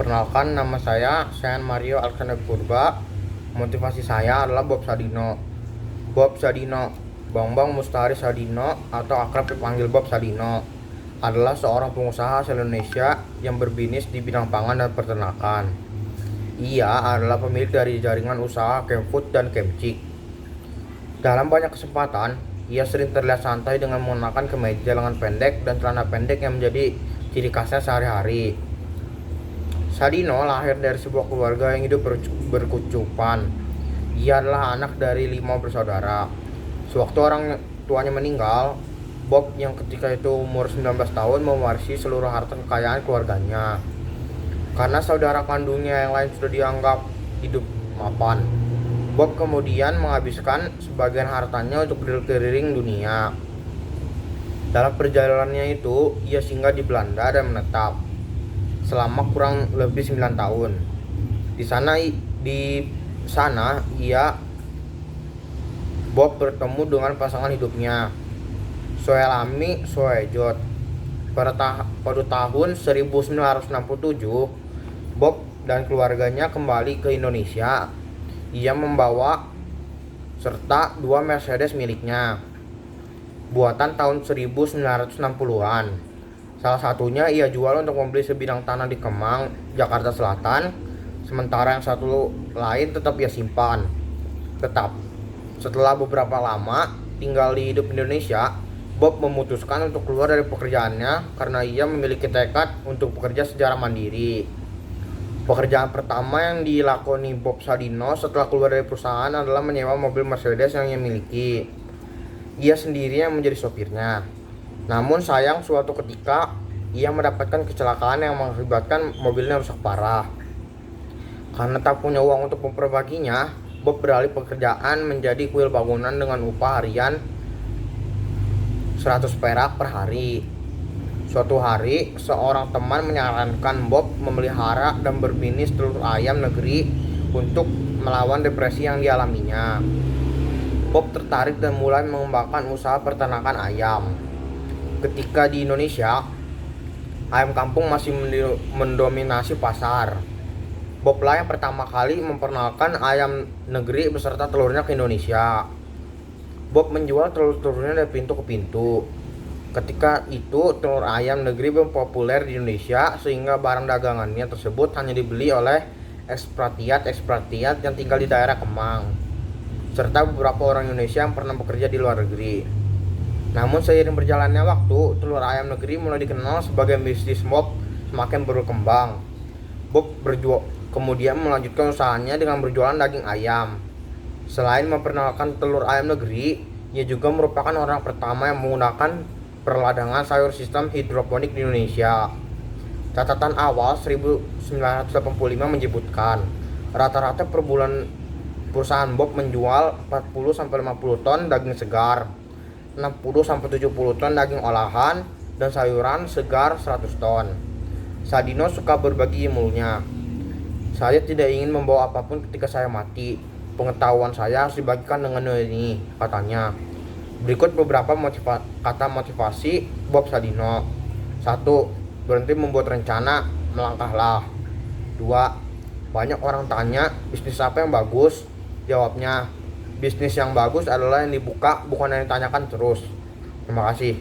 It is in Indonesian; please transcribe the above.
Perkenalkan, nama saya Sean Mario Alexander Purba. Motivasi saya adalah Bob Sadino. Bob Sadino, Bambang Mustari Sadino atau akrab dipanggil Bob Sadino, adalah seorang pengusaha asal Indonesia yang berbisnis di bidang pangan dan peternakan. Ia adalah pemilik dari jaringan usaha Kemfood dan Kemcik. Dalam banyak kesempatan, ia sering terlihat santai dengan mengenakan kemeja lengan pendek dan celana pendek yang menjadi ciri khasnya sehari-hari. Sadino lahir dari sebuah keluarga yang hidup berkecukupan. Ia adalah anak dari 5 bersaudara. Sewaktu orang tuanya meninggal, Bob yang ketika itu umur 19 tahun mewarisi seluruh harta kekayaan keluarganya. Karena saudara kandungnya yang lain sudah dianggap hidup mapan, Bob kemudian menghabiskan sebagian hartanya untuk berkeliling dunia. Dalam perjalanannya itu, ia singgah di Belanda dan menetap selama kurang lebih 9 tahun. Di sana Bob bertemu dengan pasangan hidupnya, Soelami Soejot. Pada tahun 1967, Bob dan keluarganya kembali ke Indonesia. Ia membawa serta 2 Mercedes miliknya, buatan tahun 1960-an. Salah satunya ia jual untuk membeli sebidang tanah di Kemang, Jakarta Selatan, sementara yang satu lain tetap ia simpan. Setelah beberapa lama tinggal di Indonesia, Bob memutuskan untuk keluar dari pekerjaannya karena ia memiliki tekad untuk bekerja secara mandiri. Pekerjaan pertama yang dilakoni Bob Sadino setelah keluar dari perusahaan adalah menyewa mobil Mercedes yang ia miliki. Ia sendiri yang menjadi sopirnya. Namun sayang, suatu ketika ia mendapatkan kecelakaan yang mengakibatkan mobilnya rusak parah. Karena tak punya uang untuk memperbaikinya, Bob beralih pekerjaan menjadi kuil bangunan dengan upah harian 100 perak per hari. Suatu hari, seorang teman menyarankan Bob memelihara dan berbisnis telur ayam negeri untuk melawan depresi yang dialaminya. Bob tertarik dan mulai mengembangkan usaha peternakan ayam. Ketika di Indonesia, ayam kampung masih mendominasi pasar. Bob lah yang pertama kali memperkenalkan ayam negeri beserta telurnya ke Indonesia. Bob menjual telur-telurnya dari pintu ke pintu. Ketika itu, telur ayam negeri belum populer di Indonesia, sehingga barang dagangannya tersebut hanya dibeli oleh ekspatriat yang tinggal di daerah Kemang, serta beberapa orang Indonesia yang pernah bekerja di luar negeri. Namun seiring berjalannya waktu, telur ayam negeri mulai dikenal sebagai bisnis Bob semakin berkembang. Bob kemudian melanjutkan usahanya dengan berjualan daging ayam. Selain memperkenalkan telur ayam negeri, ia juga merupakan orang pertama yang menggunakan perladangan sayur sistem hidroponik di Indonesia. Catatan awal 1985 menyebutkan rata-rata per bulan perusahaan Bob menjual 40-50 ton daging segar, 60-70 ton daging olahan, dan sayuran segar 100 ton. Sadino suka berbagi ilmunya. Saya tidak ingin membawa apapun ketika saya mati. Pengetahuan saya harus dibagikan dengan ini, katanya. Berikut beberapa kata motivasi Bob Sadino. 1. Berhenti membuat rencana, melangkahlah. 2. Banyak orang tanya, bisnis apa yang bagus? Jawabnya, bisnis yang bagus adalah yang dibuka, bukan yang ditanyakan terus. Terima kasih.